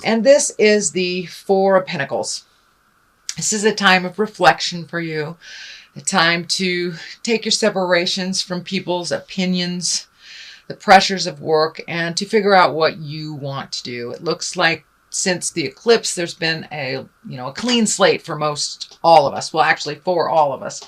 And this is the Four of Pentacles. This is a time of reflection for you, a time to take your separations from people's opinions, the pressures of work, and to figure out what you want to do. It looks like since the eclipse, there's been a clean slate for most all of us. Well, actually, for all of us.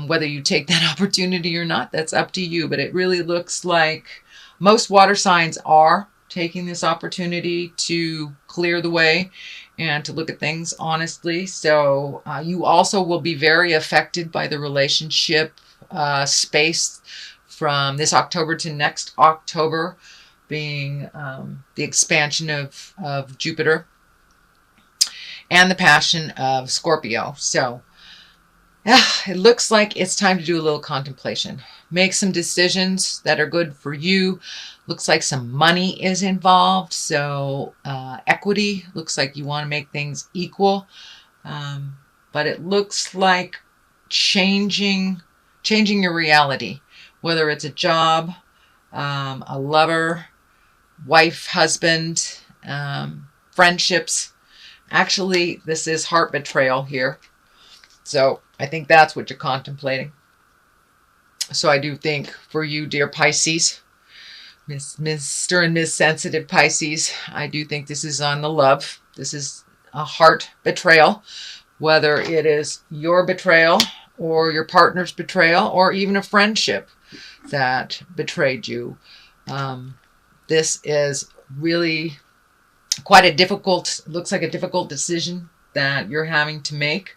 Whether you take that opportunity or not, that's up to you. But it really looks like most water signs are taking this opportunity to clear the way and to look at things honestly. So you also will be very affected by the relationship space from this October to next October, being the expansion of Jupiter and the passion of Scorpio. So it looks like it's time to do a little contemplation. Make some decisions that are good for you. Looks like some money is involved. So equity, looks like you want to make things equal. But it looks like changing your reality, whether it's a job, a lover, wife, husband, friendships. Actually, this is heart betrayal here. So I think that's what you're contemplating. So I do think for you, dear Pisces, Mr. and Ms. Sensitive Pisces, I do think this is on the love. This is a heart betrayal, whether it is your betrayal or your partner's betrayal or even a friendship that betrayed you. This is really quite a difficult, looks like a difficult decision that you're having to make.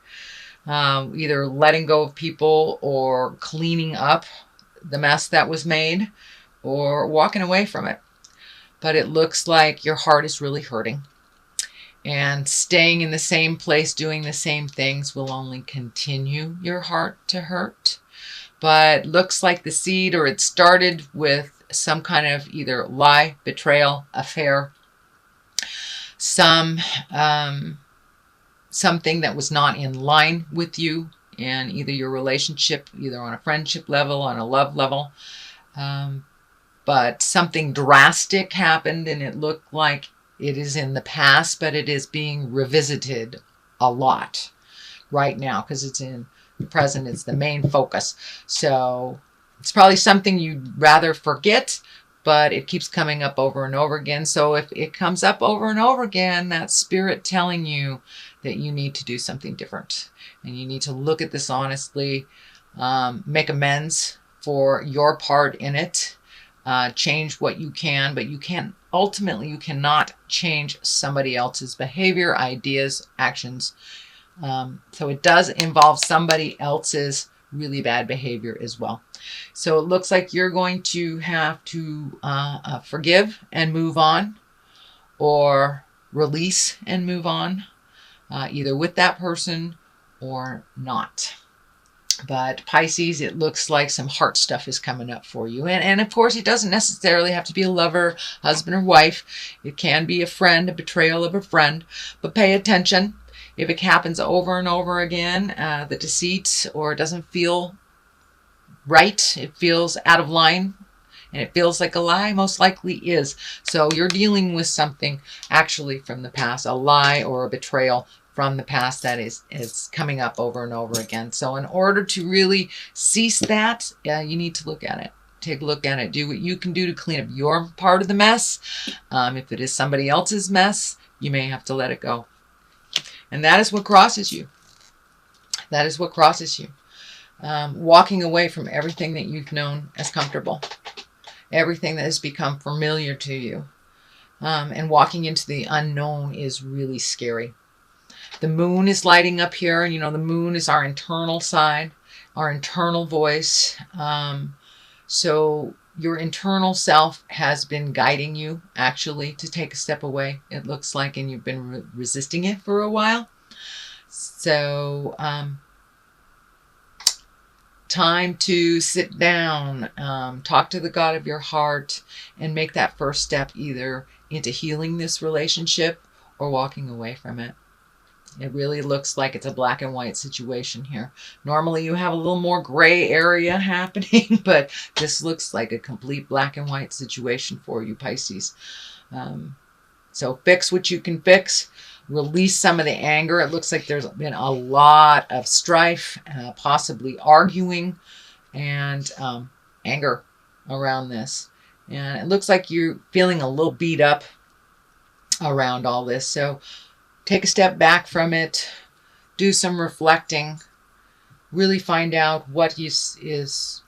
Either letting go of people or cleaning up the mess that was made or walking away from it. But it looks like your heart is really hurting. And staying in the same place, doing the same things will only continue your heart to hurt. But looks like the seed, or it started with some kind of either lie, betrayal, affair, something that was not in line with you and either your relationship, either on a friendship level, on a love level. But something drastic happened, and it looked like it is in the past, but it is being revisited a lot right now because it's in the present. It's the main focus. So it's probably something you'd rather forget, but it keeps coming up over and over again. So if it comes up over and over again, that's spirit telling you that you need to do something different. And you need to look at this honestly, make amends for your part in it, change what you can, but you can't, ultimately you cannot change somebody else's behavior, ideas, actions. So it does involve somebody else's really bad behavior as well. So it looks like you're going to have to forgive and move on, or release and move on, either with that person or not. But Pisces, it looks like some heart stuff is coming up for you. And of course, it doesn't necessarily have to be a lover, husband, or wife. It can be a friend, a betrayal of a friend. But pay attention. If it happens over and over again, the deceit, or it doesn't feel right, it feels out of line, and it feels like a lie, most likely is. So you're dealing with something actually from the past, a lie or a betrayal from the past that is coming up over and over again. So in order to really cease that, you need to look at it. Take a look at it. Do what you can do to clean up your part of the mess. If it is somebody else's mess, you may have to let it go. And that is what crosses you. That is what crosses you. Walking away from everything that you've known as comfortable. Everything that has become familiar to you. And walking into the unknown is really scary. The moon is lighting up here, and the moon is our internal side, our internal voice. So your internal self has been guiding you actually to take a step away, it looks like, and you've been resisting it for a while. So time to sit down, talk to the God of your heart, and make that first step either into healing this relationship or walking away from it. It really looks like it's a black and white situation here. Normally you have a little more gray area happening, but this looks like a complete black and white situation for you, Pisces. So fix what you can fix. Release some of the anger. It looks like there's been a lot of strife, possibly arguing, and anger around this. And it looks like you're feeling a little beat up around all this. So take a step back from it. Do some reflecting. Really find out what is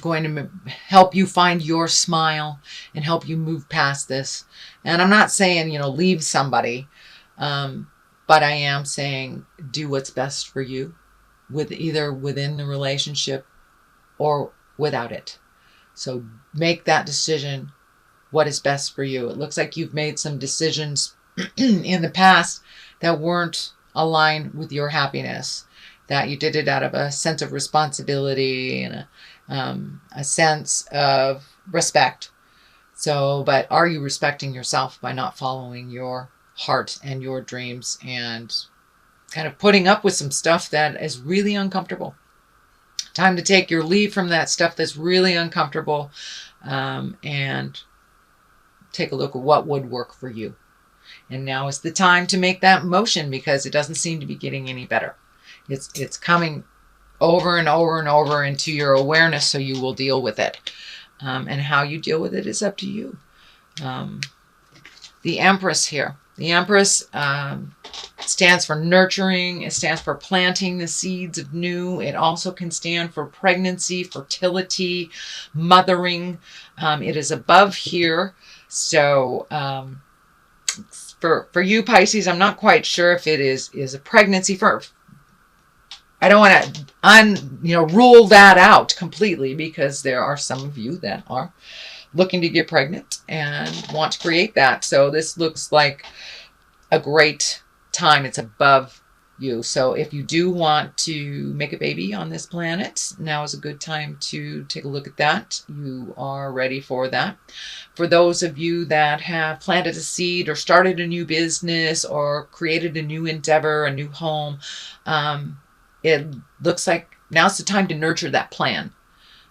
going to help you find your smile and help you move past this. And I'm not saying, leave somebody, but I am saying do what's best for you, either within the relationship or without it. So make that decision, what is best for you. It looks like you've made some decisions in the past that weren't aligned with your happiness, that you did it out of a sense of responsibility and a sense of respect. So, but are you respecting yourself by not following your heart and your dreams and kind of putting up with some stuff that is really uncomfortable? Time to take your leave from that stuff that's really uncomfortable, and take a look at what would work for you. And now is the time to make that motion, because it doesn't seem to be getting any better. It's coming over and over and over into your awareness, so you will deal with it. And how you deal with it is up to you. The Empress here. The Empress stands for nurturing. It stands for planting the seeds of new. It also can stand for pregnancy, fertility, mothering. It is above here. So for you Pisces, I'm not quite sure if it is a pregnancy. I don't want to rule that out completely, because there are some of you that are looking to get pregnant and want to create that. So this looks like a great time. It's above you. So if you do want to make a baby on this planet, now is a good time to take a look at that. You are ready for that. For those of you that have planted a seed or started a new business or created a new endeavor, a new home, it looks like now's the time to nurture that plan.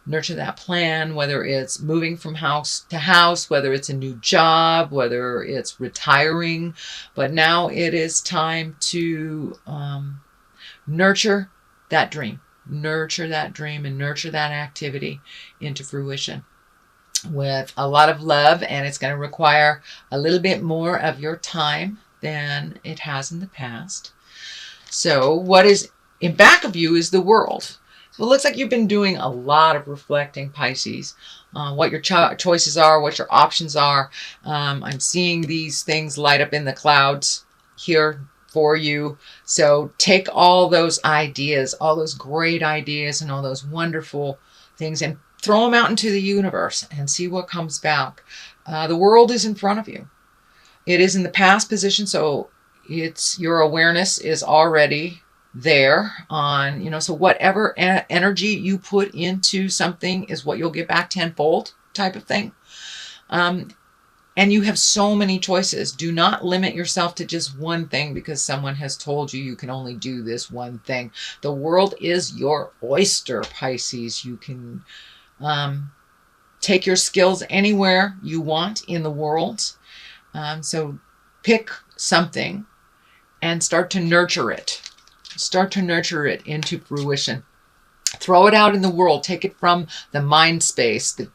Nurture that plan, whether it's moving from house to house, whether it's a new job, whether it's retiring. But now it is time to nurture that dream. Nurture that dream and nurture that activity into fruition with a lot of love. And it's going to require a little bit more of your time than it has in the past. So what is in back of you is the World. So it looks like you've been doing a lot of reflecting, Pisces, what your choices are, what your options are. I'm seeing these things light up in the clouds here for you. So take all those ideas, all those great ideas and all those wonderful things, and throw them out into the universe and see what comes back. The World is in front of you. It is in the past position, so your awareness is already there on, so whatever energy you put into something is what you'll get back tenfold, type of thing. And you have so many choices. Do not limit yourself to just one thing because someone has told you can only do this one thing. The world is your oyster, Pisces. You can take your skills anywhere you want in the world. So pick something and start to nurture it. Start to nurture it into fruition. Throw it out in the world. Take it from the mind space, the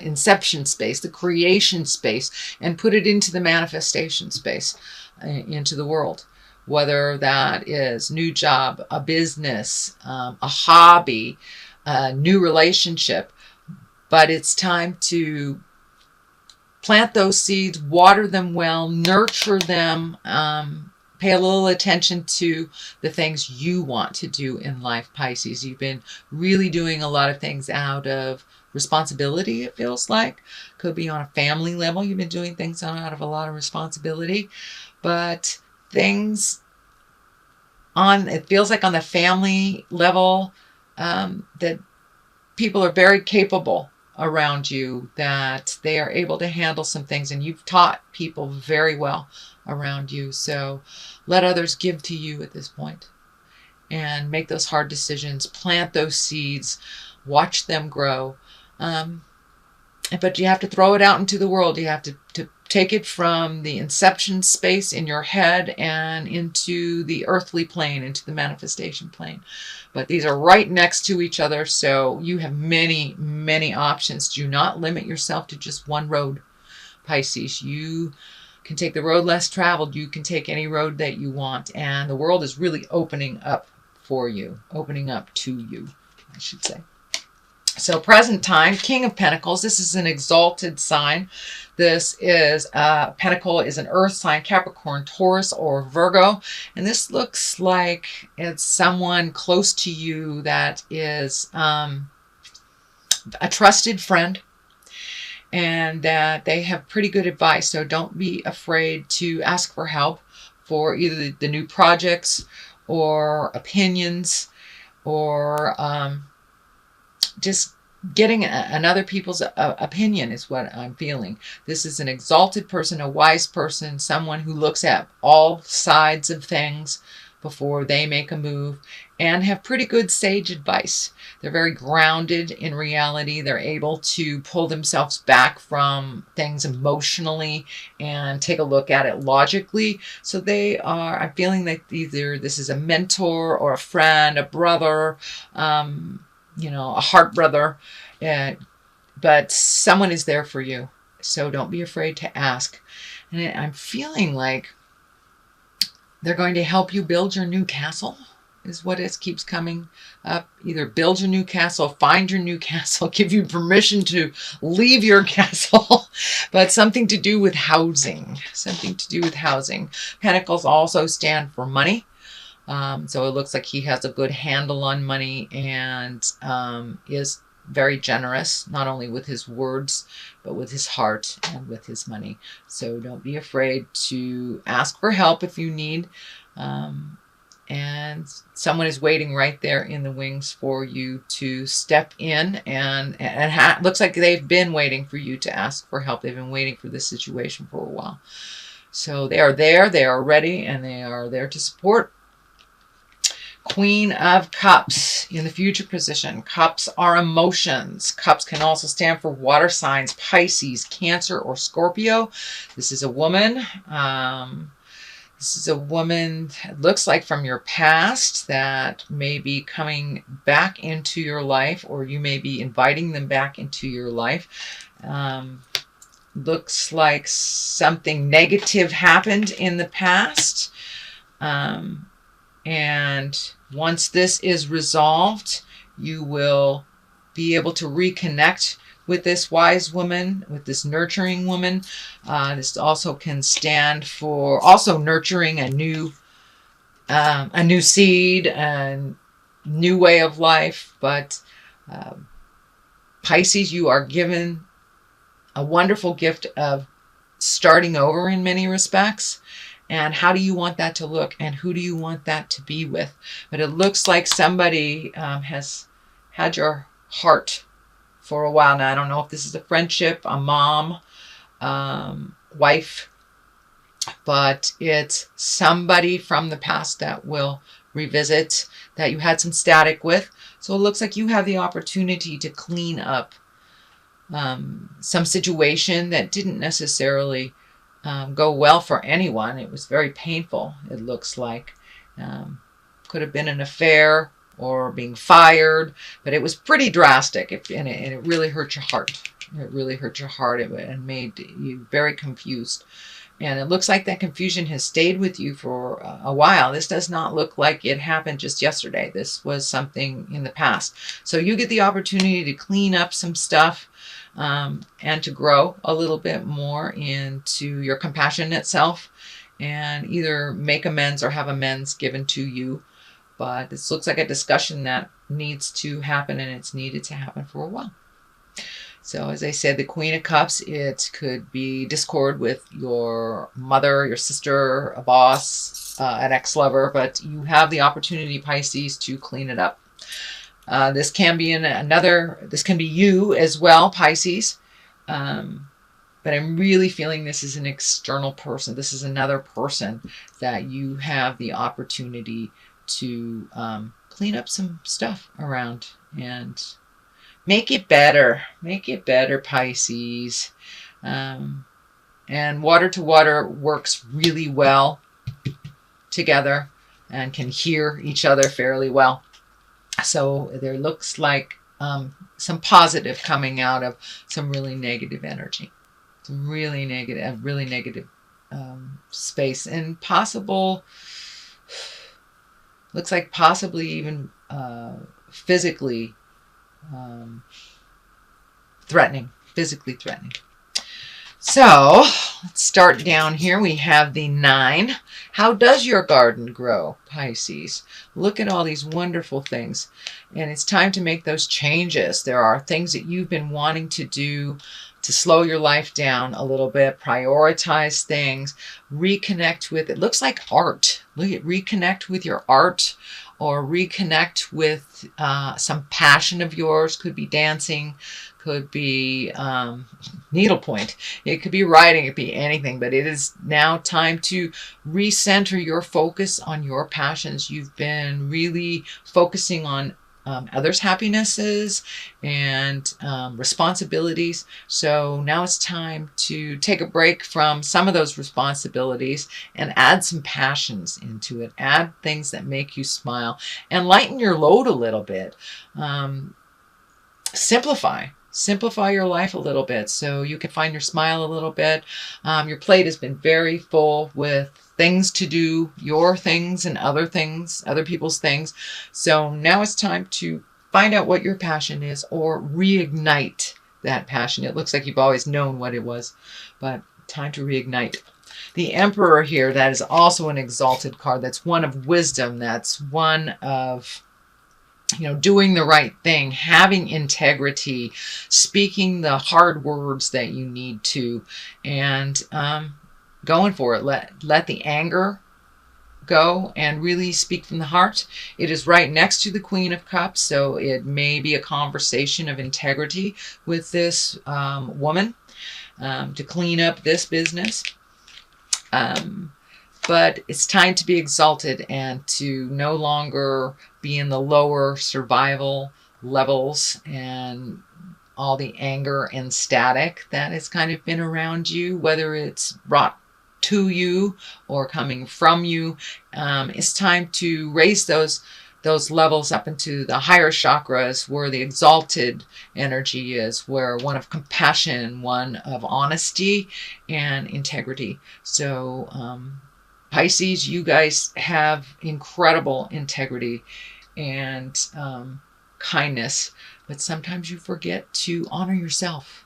inception space, the creation space, and put it into the manifestation space, into the world. Whether that is new job, a business, a hobby, a new relationship. But it's time to plant those seeds, water them well, nurture them, pay a little attention to the things you want to do in life, Pisces. You've been really doing a lot of things out of responsibility, it feels like. Could be on a family level. You've been doing things out of a lot of responsibility. But things it feels like on the family level, that people are very capable around you, that they are able to handle some things, and you've taught people very well around you. So let others give to you at this point and make those hard decisions, plant those seeds, watch them grow. But you have to throw it out into the world. You have to take it from the inception space in your head and into the earthly plane, into the manifestation plane. But these are right next to each other, so you have many, many options. Do not limit yourself to just one road, Pisces. You can take the road less traveled. You can take any road that you want, and the world is really opening up for you, opening up to you, I should say. So present time, King of Pentacles. This is an exalted sign. This is, Pentacle is an earth sign, Capricorn, Taurus, or Virgo. And this looks like it's someone close to you that is a trusted friend, and that they have pretty good advice. So don't be afraid to ask for help for either the new projects or opinions, or just getting another people's opinion is what I'm feeling. This is an exalted person, a wise person, someone who looks at all sides of things before they make a move, and have pretty good sage advice. They're very grounded in reality. They're able to pull themselves back from things emotionally and take a look at it logically. So I'm feeling that either this is a mentor or a friend, a brother, a heart brother, but someone is there for you. So don't be afraid to ask. And I'm feeling like they're going to help you build your new castle, is what it keeps coming up. Either build your new castle, find your new castle, give you permission to leave your castle, but something to do with housing. Something to do with housing. Pentacles also stand for money. So it looks like he has a good handle on money, and is very generous, not only with his words, but with his heart and with his money. So don't be afraid to ask for help if you need. And someone is waiting right there in the wings for you to step in, and looks like they've been waiting for you to ask for help. They've been waiting for this situation for a while. So they are there, they are ready, and they are there to support. Queen of Cups in the future position. Cups are emotions. Cups can also stand for water signs, Pisces, Cancer, or Scorpio. This is a woman. This is a woman, it looks like from your past, that may be coming back into your life, or you may be inviting them back into your life. Looks like something negative happened in the past. And once this is resolved, you will be able to reconnect with this wise woman, with this nurturing woman. This also can stand for also nurturing a new seed and new way of life. But Pisces, you are given a wonderful gift of starting over in many respects. And how do you want that to look? And who do you want that to be with? But it looks like somebody has had your heart for a while now. I don't know if this is a friendship, a mom, wife, but it's somebody from the past that will revisit, that you had some static with. So it looks like you have the opportunity to clean up some situation that didn't necessarily go well for anyone. It was very painful, it looks like. Could have been an affair or being fired, but it was pretty drastic, and it really hurt your heart. It really hurt your heart and made you very confused. And it looks like that confusion has stayed with you for a while. This does not look like it happened just yesterday. This was something in the past. So you get the opportunity to clean up some stuff, and to grow a little bit more into your compassionate self, and either make amends or have amends given to you. But this looks like a discussion that needs to happen, and it's needed to happen for a while. So as I said, the Queen of Cups, it could be discord with your mother, your sister, a boss, an ex-lover, but you have the opportunity, Pisces, to clean it up. This can be this can be you as well, Pisces. But I'm really feeling this is an external person. This is another person that you have the opportunity to clean up some stuff around and make it better. Make it better, Pisces. And And water to water works really well together and can hear each other fairly well. So there looks like some positive coming out of some really negative energy, some really negative space, and possible, looks like possibly even physically threatening, So let's start down here. We have the 9. How does your garden grow, Pisces? Look at all these wonderful things. And it's time to make those changes. There are things that you've been wanting to do to slow your life down a little bit, prioritize things, reconnect with, it looks like art. Reconnect with your art, or reconnect with some passion of yours. Could be dancing, could be needlepoint, it could be writing, it could be anything, but it is now time to recenter your focus on your passions. You've been really focusing on others' happinesses and responsibilities. So now it's time to take a break from some of those responsibilities and add some passions into it. Add things that make you smile and lighten your load a little bit. Simplify your life a little bit so you can find your smile a little bit. Your plate has been very full with things to do, your things and other things, other people's things. So now it's time to find out what your passion is, or reignite that passion. It looks like you've always known what it was, but time to reignite. The Emperor here, that is also an exalted card. That's one of wisdom. That's one of, doing the right thing, having integrity, speaking the hard words that you need to, and going for it. Let the anger go and really speak from the heart. It is right next to the Queen of Cups, so it may be a conversation of integrity with this woman to clean up this business. But it's time to be exalted and to no longer be in the lower survival levels and all the anger and static that has kind of been around you, whether it's brought to you or coming from you. It's time to raise those levels up into the higher chakras, where the exalted energy is, where one of compassion, one of honesty and integrity. So Pisces, you guys have incredible integrity and kindness, but sometimes you forget to honor yourself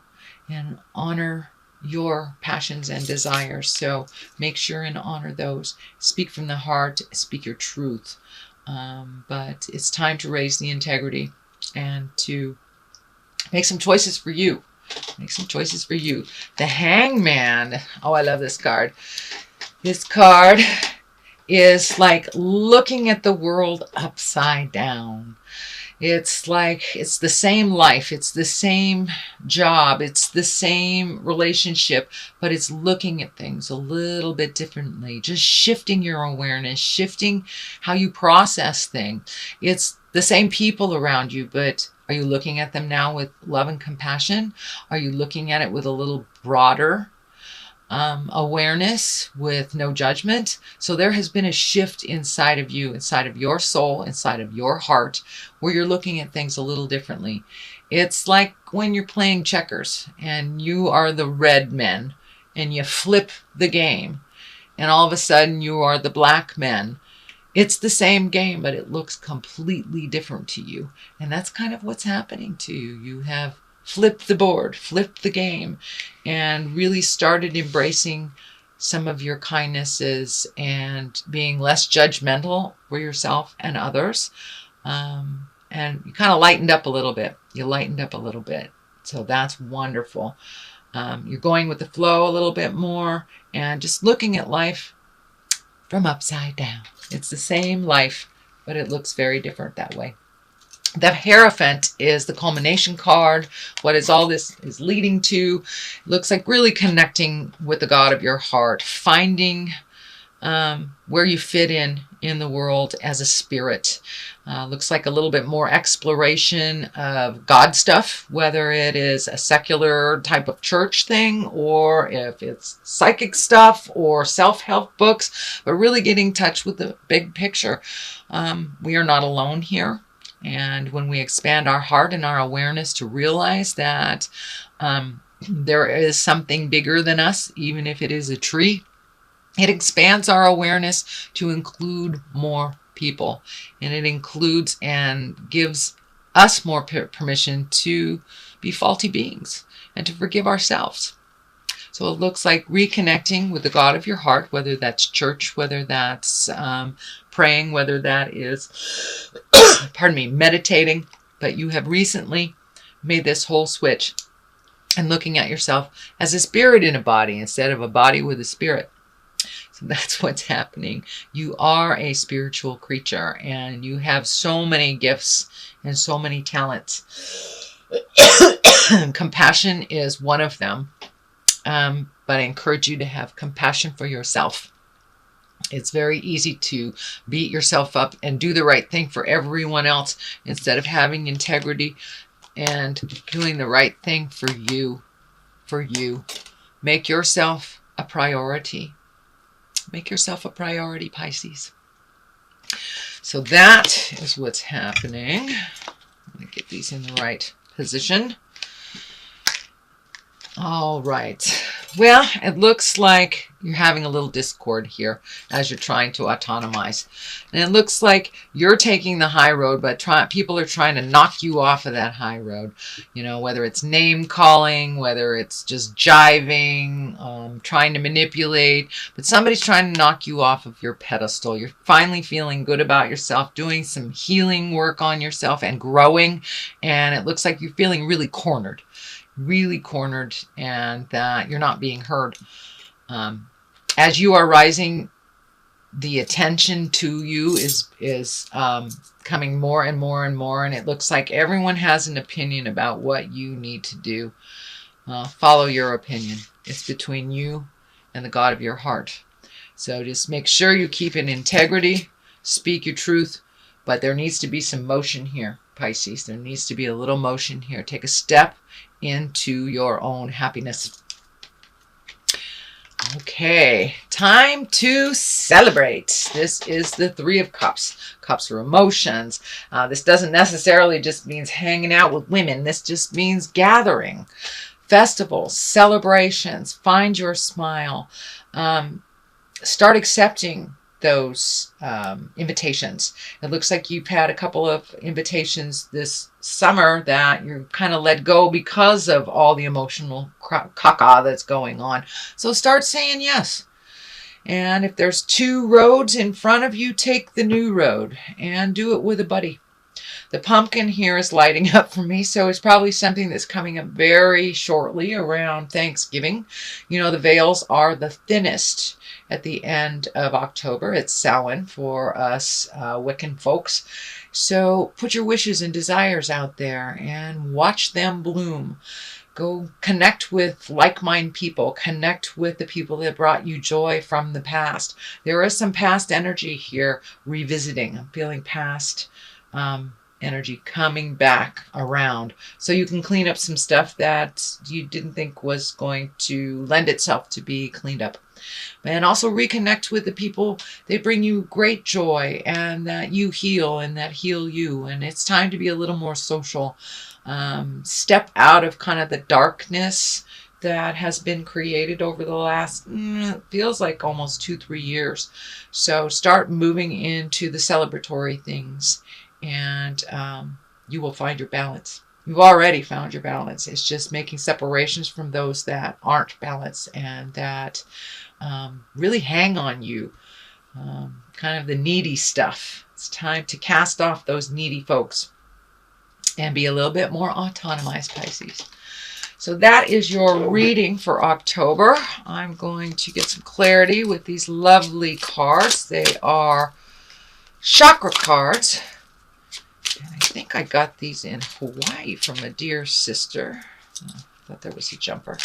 and honor your passions and desires. So make sure and honor those. Speak from the heart, speak your truth. But it's time to raise the integrity and to make some choices for you. The Hangman. Oh, I love this card. This card is like looking at the world upside down. It's like it's the same life, it's the same job, it's the same relationship, but it's looking at things a little bit differently, just shifting your awareness, shifting how you process things. It's the same people around you, but are you looking at them now with love and compassion? Are you looking at it with a little broader awareness, with no judgment? So there has been a shift inside of you, inside of your soul, inside of your heart, where you're looking at things a little differently. It's like when you're playing checkers and you are the red men and you flip the game and all of a sudden you are the black men. It's the same game, but it looks completely different to you. And that's kind of what's happening to you. You have flipped the board, flipped the game, and really started embracing some of your kindnesses and being less judgmental for yourself and others. And you kind of lightened up a little bit. So that's wonderful. You're going with the flow a little bit more and just looking at life from upside down. It's the same life, but it looks very different that way. The Hierophant is the culmination card. What is all this is leading to? It looks like really connecting with the God of your heart, finding where you fit in the world as a spirit. Looks like a little bit more exploration of God stuff, whether it is a secular type of church thing or if it's psychic stuff or self-help books, but really getting in touch with the big picture. We are not alone here. And when we expand our heart and our awareness to realize that there is something bigger than us, even if it is a tree, it expands our awareness to include more people. And it includes and gives us more permission to be faulty beings and to forgive ourselves. So it looks like reconnecting with the God of your heart, whether that's church, whether that's praying, whether that is, pardon me, meditating. But you have recently made this whole switch and looking at yourself as a spirit in a body instead of a body with a spirit. So that's what's happening. You are a spiritual creature and you have so many gifts and so many talents. Compassion is one of them. But I encourage you to have compassion for yourself. It's very easy to beat yourself up and do the right thing for everyone else instead of having integrity and doing the right thing for you. For you. Make yourself a priority. Make yourself a priority, Pisces. So that is what's happening. I'm going to get these in the right position. All right. Well, it looks like you're having a little discord here as you're trying to autonomize. And it looks like you're taking the high road, but people are trying to knock you off of that high road. You know, whether it's name calling, whether it's just jiving, trying to manipulate, but somebody's trying to knock you off of your pedestal. You're finally feeling good about yourself, doing some healing work on yourself and growing. And it looks like you're feeling really cornered. And that you're not being heard. As you are rising, the attention to you is coming more and more and more, and it looks like everyone has an opinion about what you need to do. Follow your opinion. It's between you and the God of your heart. So just make sure you keep in integrity, speak your truth, but there needs to be some motion here, Pisces. There needs to be a little motion here. Take a step into your own happiness. Okay, time to celebrate. This is the Three of Cups. Cups are emotions. This doesn't necessarily just means hanging out with women. This just means gathering, festivals, celebrations. Find your smile. Start accepting those invitations. It looks like you've had a couple of invitations this summer that you're kind of let go because of all the emotional caca that's going on. So start saying yes. And if there's two roads in front of you, take the new road and do it with a buddy. The pumpkin here is lighting up for me, so it's probably something that's coming up very shortly around Thanksgiving. You know, the veils are the thinnest at the end of October. It's Samhain for us Wiccan folks. So put your wishes and desires out there and watch them bloom. Go connect with like-minded people. Connect with the people that brought you joy from the past. There is some past energy here revisiting. I'm feeling past energy coming back around. So you can clean up some stuff that you didn't think was going to lend itself to be cleaned up. And also reconnect with the people that bring you great joy and that you heal and that heal you. And it's time to be a little more social. Step out of kind of the darkness that has been created over the last, feels like almost 2-3 years. So start moving into the celebratory things and you will find your balance. You've already found your balance. It's just making separations from those that aren't balanced and that really hang on you. Kind of the needy stuff. It's time to cast off those needy folks and be a little bit more autonomized, Pisces. So that is your reading for October. I'm going to get some clarity with these lovely cards. They are chakra cards. And I think I got these in Hawaii from a dear sister. I thought there was a jumper.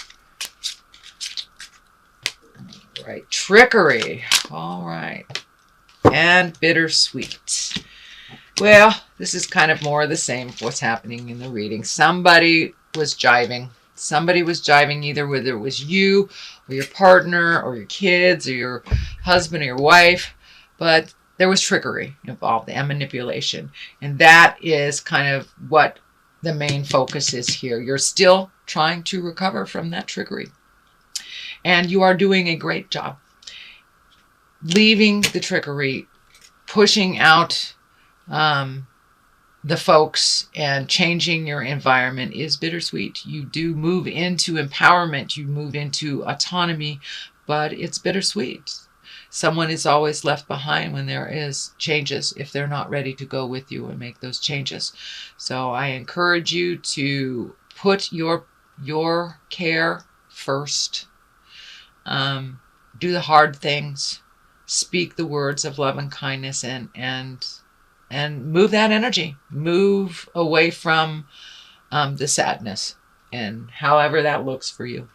Right. Trickery. All right. And bittersweet. Well, this is kind of more of the same of what's happening in the reading. Somebody was jiving. Somebody was jiving, either whether it was you or your partner or your kids or your husband or your wife, but there was trickery involved and manipulation. And that is kind of what the main focus is here. You're still trying to recover from that trickery. And you are doing a great job. Leaving the trickery, pushing out the folks, and changing your environment is bittersweet. You do move into empowerment, you move into autonomy, but it's bittersweet. Someone is always left behind when there is changes, if they're not ready to go with you and make those changes. So I encourage you to put your care first. Do the hard things. Speak the words of love and kindness, and move that energy. Move away from the sadness, and however that looks for you.